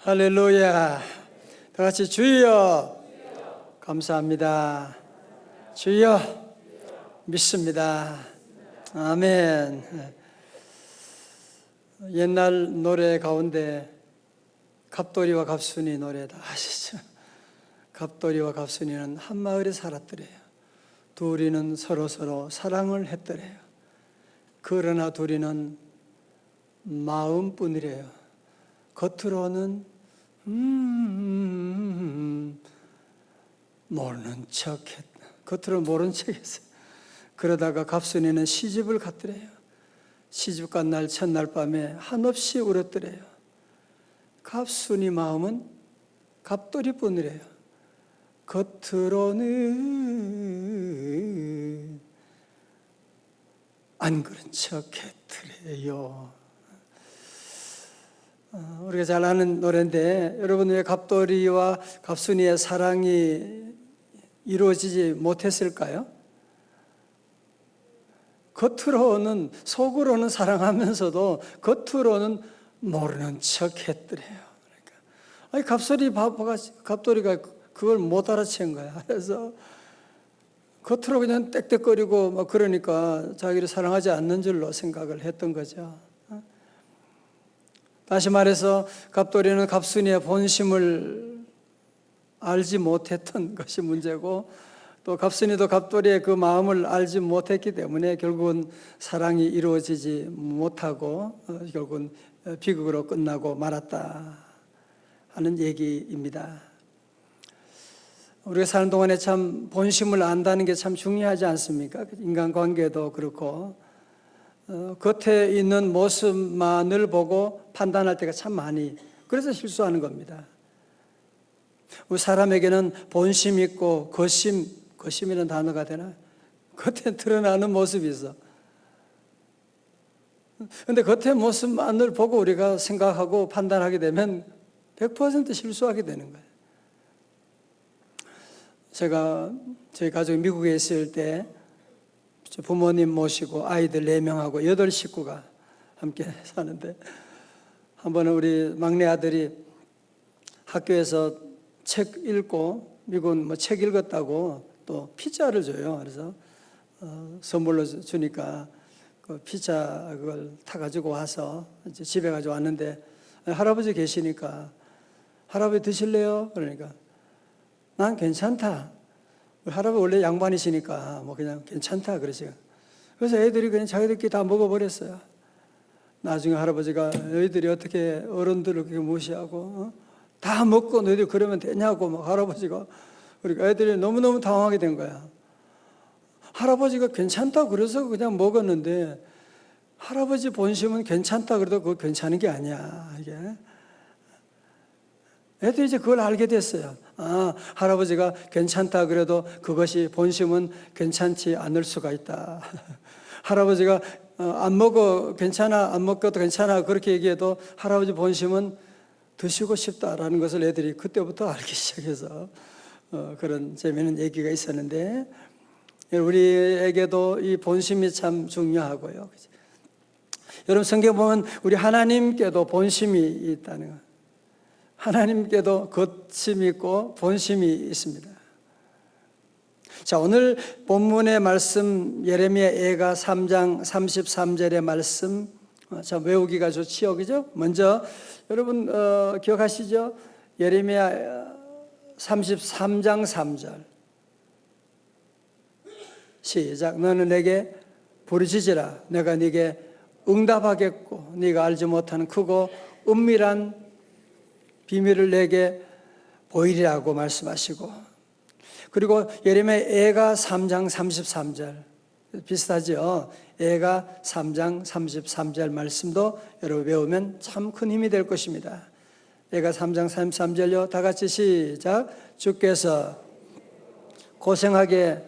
할렐루야. 다 같이 주여 감사합니다. 주여 믿습니다. 아멘. 옛날 노래 가운데 갑돌이와 갑순이 노래 다 아시죠? 갑돌이와 갑순이는 한 마을에 살았더래요. 둘이는 서로 사랑을 했더래요. 그러나 둘이는 마음뿐이래요. 겉으로는 모르는 척했. 겉으로 모른 척했어요. 그러다가 갑순이는 시집을 갔더래요. 시집 간 날 첫날 밤에 한없이 울었더래요. 갑순이 마음은 갑돌이뿐이래요. 겉으로는 안 그런 척했더래요. 우리가 잘 아는 노래인데, 여러분 왜 갑돌이와 갑순이의 사랑이 이루어지지 못했을까요? 겉으로는, 속으로는 사랑하면서도 겉으로는 모르는 척 했더래요. 그러니까, 아니, 갑돌이가 그걸 못 알아챈 거야. 그래서 겉으로 그냥 떽떽거리고 막 그러니까 자기를 사랑하지 않는 줄로 생각을 했던 거죠. 다시 말해서 갑돌이는 갑순이의 본심을 알지 못했던 것이 문제고, 또 갑순이도 갑돌이의 그 마음을 알지 못했기 때문에 결국은 사랑이 이루어지지 못하고 결국은 비극으로 끝나고 말았다 하는 얘기입니다. 우리가 사는 동안에 참 본심을 안다는 게 참 중요하지 않습니까? 인간관계도 그렇고 겉에 있는 모습만을 보고 판단할 때가 참 많이, 그래서 실수하는 겁니다. 우리 사람에게는 본심 있고 거심이라는 단어가 되나? 겉에 드러나는 모습이 있어. 그런데 겉의 모습만을 보고 우리가 생각하고 판단하게 되면 100% 실수하게 되는 거예요. 제가 저희 가족이 미국에 있을 때 부모님 모시고 아이들 4명하고 8식구가 함께 사는데, 한 번은 우리 막내 아들이 학교에서 책 읽고, 미국은 뭐 책 읽었다고 또 피자를 줘요. 그래서 선물로 주니까 그 피자 그걸 타가지고 와서 이제 집에 가지고 왔는데, 할아버지 계시니까 할아버지 드실래요? 그러니까 난 괜찮다. 할아버지 원래 양반이시니까 뭐 그냥 괜찮다 그러시고, 그래서 애들이 그냥 자기들끼리 다 먹어버렸어요. 나중에 할아버지가 너희들이 어떻게 어른들을 그렇게 무시하고 다 먹고 너희들 그러면 되냐고 막 할아버지가, 그러니까 애들이 너무너무 당황하게 된 거야. 할아버지가 괜찮다 그래서 그냥 먹었는데, 할아버지 본심은 괜찮다 그래도 그거 괜찮은 게 아니야. 이게 애들이 이제 그걸 알게 됐어요. 아, 할아버지가 괜찮다 그래도 그것이 본심은 괜찮지 않을 수가 있다. 할아버지가 안 먹어 괜찮아, 안 먹어도 괜찮아 그렇게 얘기해도 할아버지 본심은 드시고 싶다라는 것을 애들이 그때부터 알기 시작해서 그런 재미있는 얘기가 있었는데, 우리에게도 이 본심이 참 중요하고요. 여러분 성경 보면 우리 하나님께도 본심이 있다는 거예요. 하나님께도 겉심이 있고 본심이 있습니다. 자, 오늘 본문의 말씀 예레미야 애가 3장 33절의 말씀 참 외우기가 좋지요, 그죠? 먼저 여러분 기억하시죠? 예레미야 33장 3절 시작. 너는 내게 부르짖으라. 내가 네게 응답하겠고 네가 알지 못하는 크고 은밀한 비밀을 내게 보이리라고 말씀하시고, 그리고 예레미야 애가 3장 33절 비슷하죠? 애가 3장 33절 말씀도 여러분 외우면 참 큰 힘이 될 것입니다. 애가 3장 33절요. 다 같이 시작. 주께서 고생하게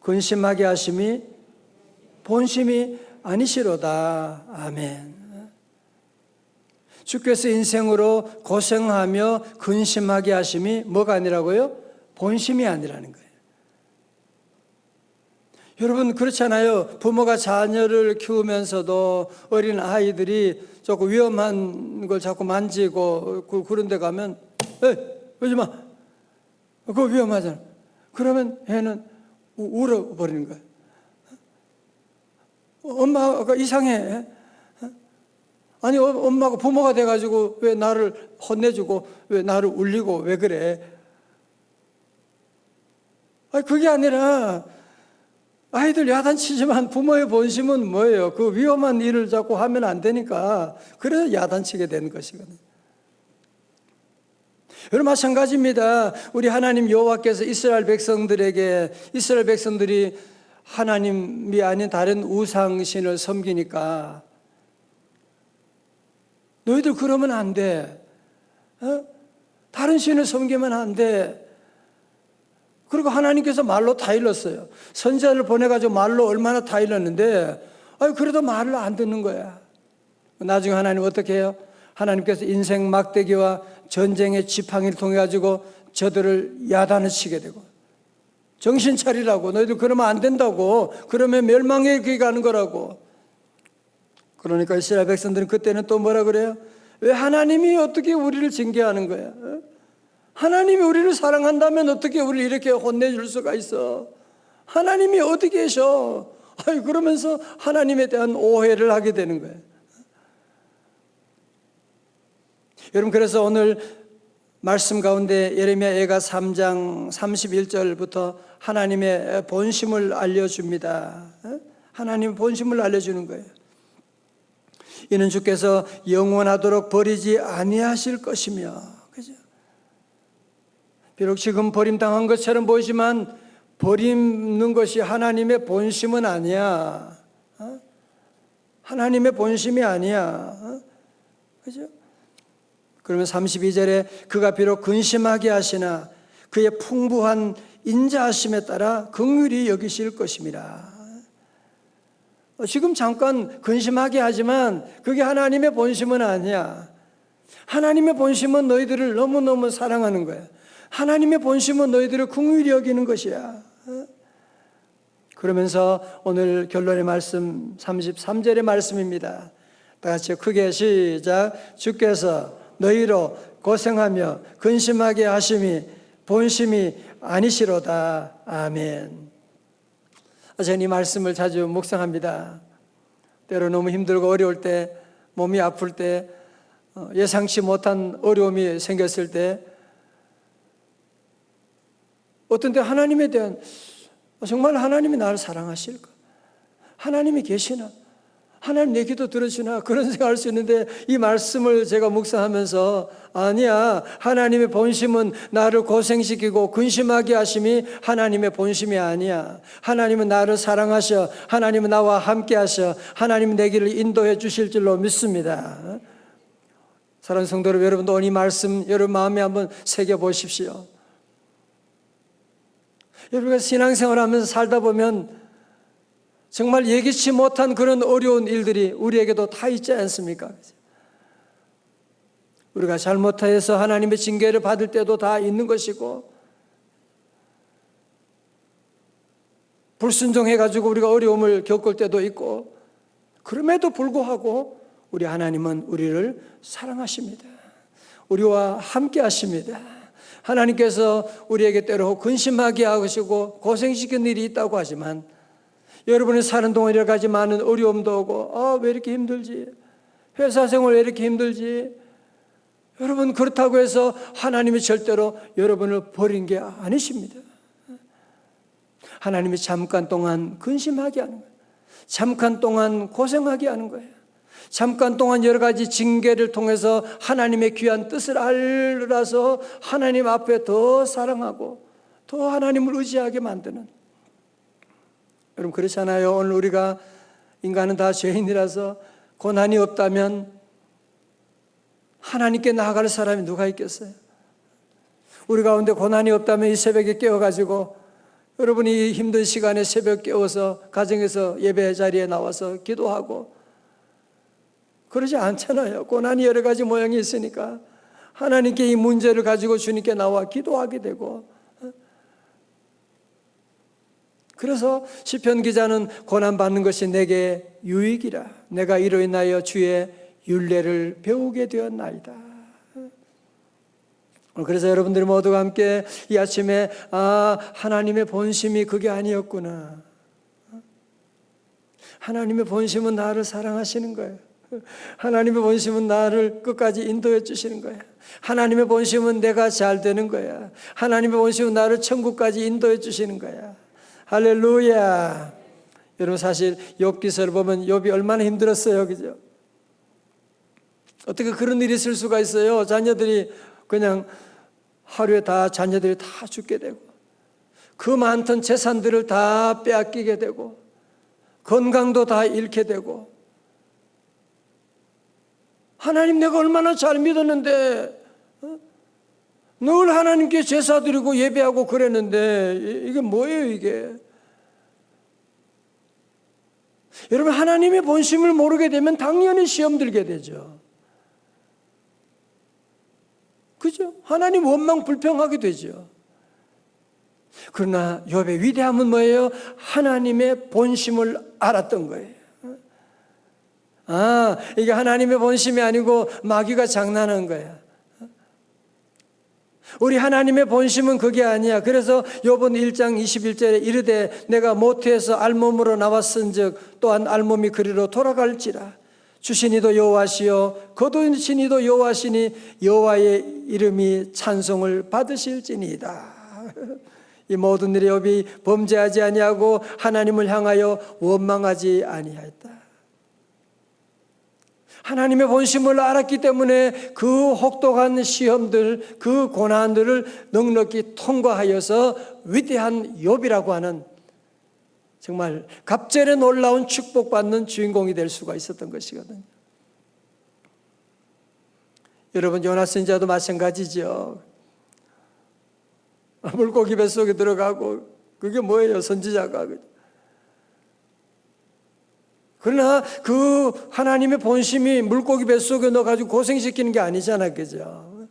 근심하게 하심이 본심이 아니시로다. 아멘. 주께서 인생으로 고생하며 근심하게 하심이 뭐가 아니라고요? 본심이 아니라는 거예요. 여러분 그렇잖아요. 부모가 자녀를 키우면서도 어린 아이들이 조금 위험한 걸 자꾸 만지고 그런 데 가면 에이 오지 마. 그거 위험하잖아. 그러면 애는 울어버리는 거예요. 엄마가 이상해. 아니 엄마가 부모가 돼가지고 왜 나를 혼내주고 왜 나를 울리고 왜 그래? 아니 그게 아니라 아이들 야단치지만 부모의 본심은 뭐예요? 그 위험한 일을 자꾸 하면 안 되니까 그래서 야단치게 되는 것이거든요. 여러분 마찬가지입니다. 우리 하나님 여호와께서 이스라엘 백성들이 하나님이 아닌 다른 우상신을 섬기니까 너희들 그러면 안 돼. 다른 신을 섬기면 안 돼. 그리고 하나님께서 말로 다 일렀어요. 선지자를 보내가지고 말로 얼마나 다 일렀는데 그래도 말을 안 듣는 거야. 나중에 하나님 어떻게 해요? 하나님께서 인생 막대기와 전쟁의 지팡이를 통해 가지고 저들을 야단을 치게 되고 정신 차리라고 너희들 그러면 안 된다고 그러면 멸망의 길에 가는 거라고. 그러니까 이스라엘 백성들은 그때는 또 뭐라 그래요? 왜 하나님이 어떻게 우리를 징계하는 거야? 하나님이 우리를 사랑한다면 어떻게 우리를 이렇게 혼내줄 수가 있어? 하나님이 어디 계셔? 그러면서 하나님에 대한 오해를 하게 되는 거예요. 여러분 그래서 오늘 말씀 가운데 예레미야 3장 31절부터 하나님의 본심을 알려줍니다. 하나님의 본심을 알려주는 거예요. 이는 주께서 영원하도록 버리지 아니하실 것이며, 그죠? 비록 지금 버림당한 것처럼 보이지만 버리는 것이 하나님의 본심은 아니야. 하나님의 본심이 아니야. 그죠? 그러면 32절에 그가 비록 근심하게 하시나 그의 풍부한 인자하심에 따라 긍휼히 여기실 것임이라. 지금 잠깐 근심하게 하지만 그게 하나님의 본심은 아니야. 하나님의 본심은 너희들을 너무너무 사랑하는 거야. 하나님의 본심은 너희들을 긍휼히 여기는 것이야. 그러면서 오늘 결론의 말씀 33절의 말씀입니다. 다 같이 크게 시작. 주께서 너희로 고생하며 근심하게 하심이 본심이 아니시로다. 아멘. 저는 이 말씀을 자주 묵상합니다. 때로 너무 힘들고 어려울 때, 몸이 아플 때, 예상치 못한 어려움이 생겼을 때, 어떤 때 하나님에 대한 정말 하나님이 나를 사랑하실까? 하나님이 계시나? 하나님 내 기도 들으시나? 그런 생각할 수 있는데 이 말씀을 제가 묵상하면서 아니야, 하나님의 본심은 나를 고생시키고 근심하게 하심이 하나님의 본심이 아니야. 하나님은 나를 사랑하셔. 하나님은 나와 함께 하셔. 하나님은 내 길을 인도해 주실 줄로 믿습니다. 사랑하는 성도 여러분도 오늘 이 말씀 여러분 마음에 한번 새겨보십시오. 여러분가 신앙생활을 하면서 살다 보면 정말 예기치 못한 그런 어려운 일들이 우리에게도 다 있지 않습니까? 우리가 잘못해서 하나님의 징계를 받을 때도 다 있는 것이고, 불순종해가지고 우리가 어려움을 겪을 때도 있고, 그럼에도 불구하고 우리 하나님은 우리를 사랑하십니다. 우리와 함께 하십니다. 하나님께서 우리에게 때로 근심하게 하시고 고생시키는 일이 있다고 하지만 여러분이 사는 동안 여러 가지 많은 어려움도 오고 왜 이렇게 힘들지? 회사 생활 왜 이렇게 힘들지? 여러분 그렇다고 해서 하나님이 절대로 여러분을 버린 게 아니십니다. 하나님이 잠깐 동안 근심하게 하는 거예요. 잠깐 동안 고생하게 하는 거예요. 잠깐 동안 여러 가지 징계를 통해서 하나님의 귀한 뜻을 알아서 하나님 앞에 더 사랑하고 더 하나님을 의지하게 만드는, 여러분 그렇잖아요. 오늘 우리가 인간은 다 죄인이라서 고난이 없다면 하나님께 나아갈 사람이 누가 있겠어요? 우리 가운데 고난이 없다면 이 새벽에 깨어가지고 여러분이 힘든 시간에 새벽 깨워서 가정에서 예배 자리에 나와서 기도하고 그러지 않잖아요. 고난이 여러 가지 모양이 있으니까 하나님께 이 문제를 가지고 주님께 나와 기도하게 되고, 그래서 시편 기자는 고난받는 것이 내게 유익이라. 내가 이로 인하여 주의 율례를 배우게 되었나이다. 그래서 여러분들 모두가 함께 이 아침에 하나님의 본심이 그게 아니었구나. 하나님의 본심은 나를 사랑하시는 거예요. 하나님의 본심은 나를 끝까지 인도해 주시는 거야. 하나님의 본심은 내가 잘 되는 거야. 하나님의 본심은 나를 천국까지 인도해 주시는 거야. 할렐루야. 여러분 사실 욥기서를 보면 욥이 얼마나 힘들었어요, 그죠? 어떻게 그런 일이 있을 수가 있어요? 자녀들이 그냥 하루에 자녀들이 다 죽게 되고 그 많던 재산들을 다 빼앗기게 되고 건강도 다 잃게 되고 하나님 내가 얼마나 잘 믿었는데 늘 하나님께 제사 드리고 예배하고 그랬는데 이게 뭐예요 이게? 여러분 하나님의 본심을 모르게 되면 당연히 시험 들게 되죠. 그죠? 하나님 원망 불평하게 되죠. 그러나 욥의 위대함은 뭐예요? 하나님의 본심을 알았던 거예요. 이게 하나님의 본심이 아니고 마귀가 장난한 거야. 우리 하나님의 본심은 그게 아니야. 그래서 욥은 1장 21절에 이르되 내가 모태에서 알몸으로 나왔은즉 또한 알몸이 그리로 돌아갈지라. 주신 이도 여호와시요 거두신 이도 여호와시니 여호와의 이름이 찬송을 받으실지니이다. 이 모든 일에 욥이 범죄하지 아니하고 하나님을 향하여 원망하지 아니하였다. 하나님의 본심을 알았기 때문에 그 혹독한 시험들, 그 고난들을 넉넉히 통과하여서 위대한 욥이라고 하는 정말 갑절에 놀라운 축복받는 주인공이 될 수가 있었던 것이거든요. 여러분 요나 선지자도 마찬가지죠. 물고기 뱃속에 들어가고 그게 뭐예요? 선지자가. 그러나 그 하나님의 본심이 물고기 뱃속에 넣어가지고 고생시키는 게 아니잖아, 그죠?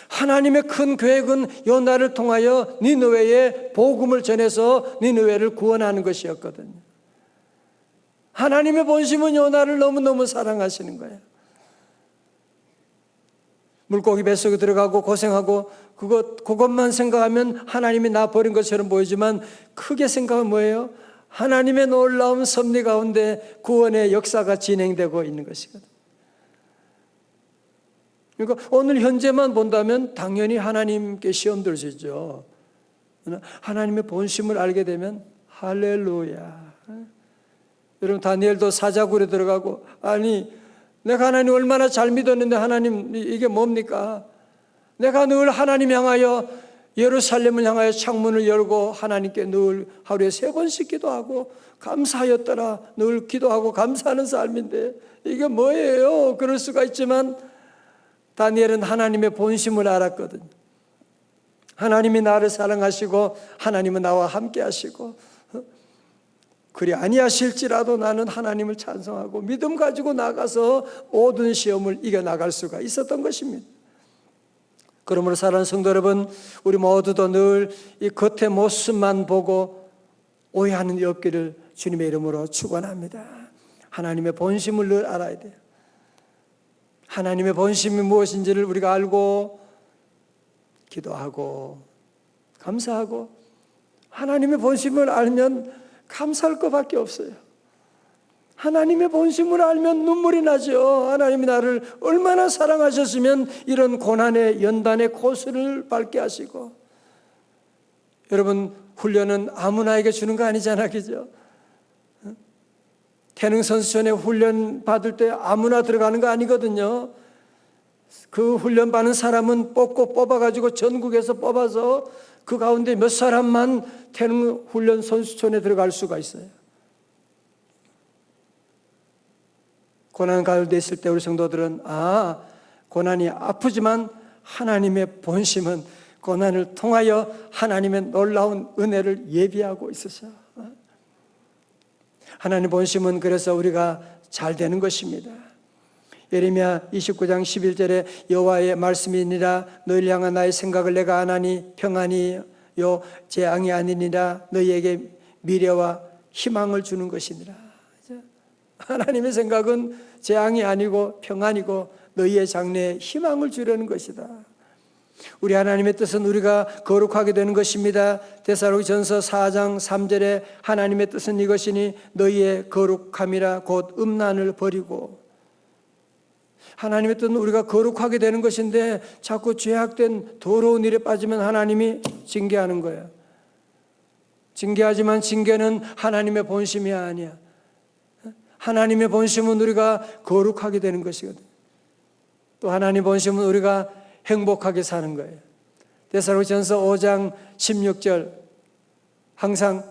하나님의 큰 계획은 요나를 통하여 니느웨에 복음을 전해서 니느웨를 구원하는 것이었거든요. 하나님의 본심은 요나를 너무너무 사랑하시는 거예요. 물고기 뱃속에 들어가고 고생하고 그것만 생각하면 하나님이 나 버린 것처럼 보이지만 크게 생각하면 뭐예요? 하나님의 놀라운 섭리 가운데 구원의 역사가 진행되고 있는 것이거든요. 그러니까 오늘 현재만 본다면 당연히 하나님께 시험 들 수 있죠. 하나님의 본심을 알게 되면 할렐루야. 여러분 다니엘도 사자굴에 들어가고 내가 하나님 얼마나 잘 믿었는데 하나님 이게 뭡니까? 내가 늘 하나님 향하여 예루살렘을 향하여 창문을 열고 하나님께 늘 하루에 3번씩 기도하고 감사하였더라. 늘 기도하고 감사하는 삶인데 이게 뭐예요? 그럴 수가 있지만 다니엘은 하나님의 본심을 알았거든요. 하나님이 나를 사랑하시고 하나님은 나와 함께 하시고 그리 아니하실지라도 나는 하나님을 찬송하고 믿음 가지고 나가서 모든 시험을 이겨나갈 수가 있었던 것입니다. 그러므로 사랑하는 성도 여러분, 우리 모두도 늘 이 겉의 모습만 보고 오해하는 일 없기를 주님의 이름으로 축원합니다. 하나님의 본심을 늘 알아야 돼요. 하나님의 본심이 무엇인지를 우리가 알고 기도하고 감사하고 하나님의 본심을 알면 감사할 것밖에 없어요. 하나님의 본심을 알면 눈물이 나죠. 하나님이 나를 얼마나 사랑하셨으면 이런 고난의 연단의 코스를 밟게 하시고. 여러분 훈련은 아무나에게 주는 거 아니잖아, 그죠? 태능 선수촌에 훈련 받을 때 아무나 들어가는 거 아니거든요. 그 훈련 받는 사람은 뽑아가지고 전국에서 뽑아서 그 가운데 몇 사람만 태능 훈련 선수촌에 들어갈 수가 있어요. 고난 가운데 있을 때 우리 성도들은 고난이 아프지만 하나님의 본심은 고난을 통하여 하나님의 놀라운 은혜를 예비하고 있으셔. 하나님의 본심은 그래서 우리가 잘 되는 것입니다. 예레미야 29장 11절에 여호와의 말씀이니라 너희를 향한 나의 생각을 내가 아나니 평안이요 재앙이 아니니라 너희에게 미래와 희망을 주는 것이니라. 하나님의 생각은 재앙이 아니고 평안이고 너희의 장래에 희망을 주려는 것이다. 우리 하나님의 뜻은 우리가 거룩하게 되는 것입니다. 데살로니가전서 4장 3절에 하나님의 뜻은 이것이니 너희의 거룩함이라 곧 음란을 버리고. 하나님의 뜻은 우리가 거룩하게 되는 것인데 자꾸 죄악된 더러운 일에 빠지면 하나님이 징계하는 거예요. 징계하지만 징계는 하나님의 본심이 아니야. 하나님의 본심은 우리가 거룩하게 되는 것이거든. 또 하나님의 본심은 우리가 행복하게 사는 거예요. 데살로니가전서 5장 16절 항상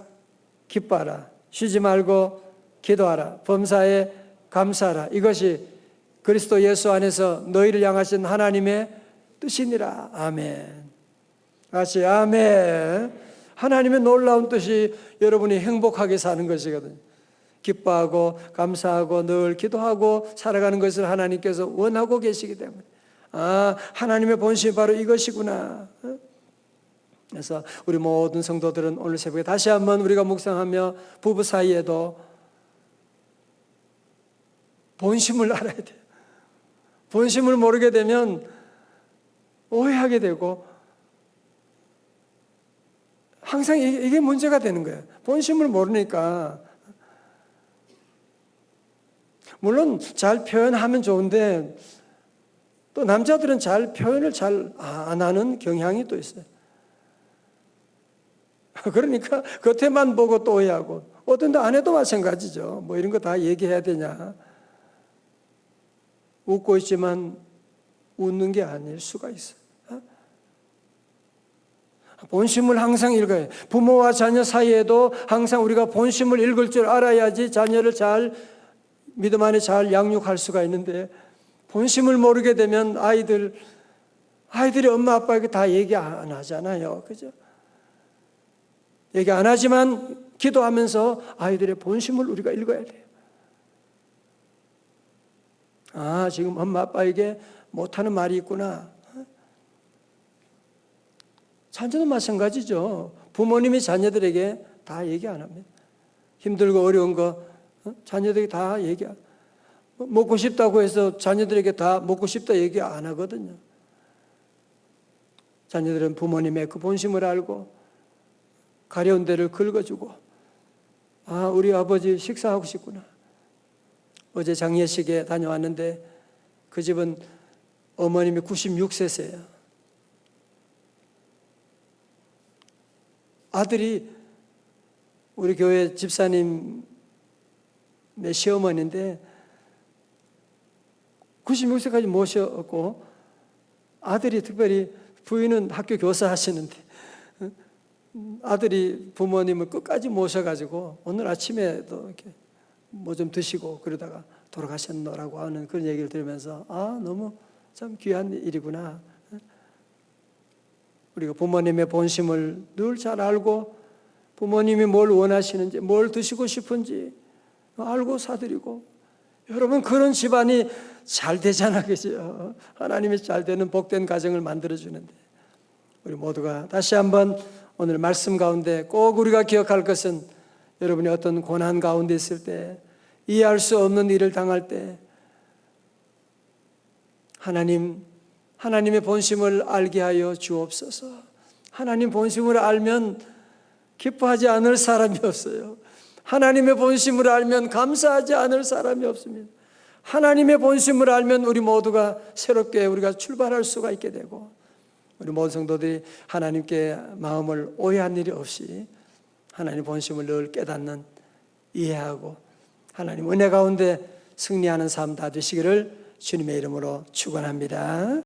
기뻐하라, 쉬지 말고 기도하라, 범사에 감사하라. 이것이 그리스도 예수 안에서 너희를 향하신 하나님의 뜻이니라. 아멘. 같이 아멘. 하나님의 놀라운 뜻이 여러분이 행복하게 사는 것이거든요. 기뻐하고 감사하고 늘 기도하고 살아가는 것을 하나님께서 원하고 계시기 때문에 하나님의 본심이 바로 이것이구나. 그래서 우리 모든 성도들은 오늘 새벽에 다시 한번 우리가 묵상하며 부부 사이에도 본심을 알아야 돼요. 본심을 모르게 되면 오해하게 되고 항상 이게 문제가 되는 거예요. 본심을 모르니까. 물론 잘 표현하면 좋은데 또 남자들은 잘 표현을 잘 안 하는 경향이 또 있어요. 그러니까 겉에만 보고 또 오해하고 어떤 데 안 해도 마찬가지죠. 뭐 이런 거 다 얘기해야 되냐. 웃고 있지만 웃는 게 아닐 수가 있어요. 본심을 항상 읽어야 해요. 부모와 자녀 사이에도 항상 우리가 본심을 읽을 줄 알아야지 자녀를 잘 믿음 안에 잘 양육할 수가 있는데 본심을 모르게 되면 아이들이 엄마 아빠에게 다 얘기 안 하잖아요. 그죠? 얘기 안 하지만 기도하면서 아이들의 본심을 우리가 읽어야 돼요. 지금 엄마 아빠에게 못하는 말이 있구나. 자녀도 마찬가지죠. 부모님이 자녀들에게 다 얘기 안 합니다. 힘들고 어려운 거 자녀들에게 다 얘기 안. 먹고 싶다고 해서 자녀들에게 다 먹고 싶다 얘기 안 하거든요. 자녀들은 부모님의 그 본심을 알고 가려운 데를 긁어주고 우리 아버지 식사하고 싶구나. 어제 장례식에 다녀왔는데 그 집은 어머님이 96세세요. 아들이 우리 교회 집사님의 시어머니인데 96세까지 모셨고 아들이 특별히 부인은 학교 교사 하시는데 아들이 부모님을 끝까지 모셔가지고 오늘 아침에도 이렇게 뭐 좀 드시고 그러다가 돌아가셨노라고 하는 그런 얘기를 들으면서 너무 참 귀한 일이구나. 우리가 부모님의 본심을 늘 잘 알고 부모님이 뭘 원하시는지 뭘 드시고 싶은지 알고 사드리고 여러분 그런 집안이 잘 되잖아. 그죠? 하나님이 잘 되는 복된 가정을 만들어주는데 우리 모두가 다시 한번 오늘 말씀 가운데 꼭 우리가 기억할 것은 여러분이 어떤 고난 가운데 있을 때 이해할 수 없는 일을 당할 때 하나님의 본심을 알게 하여 주옵소서. 하나님 본심을 알면 기뻐하지 않을 사람이 없어요. 하나님의 본심을 알면 감사하지 않을 사람이 없습니다. 하나님의 본심을 알면 우리 모두가 새롭게 우리가 출발할 수가 있게 되고 우리 모든 성도들이 하나님께 마음을 오해한 일이 없이 하나님 본심을 늘 깨닫는 이해하고 하나님 은혜 가운데 승리하는 삶 다 되시기를 주님의 이름으로 축원합니다.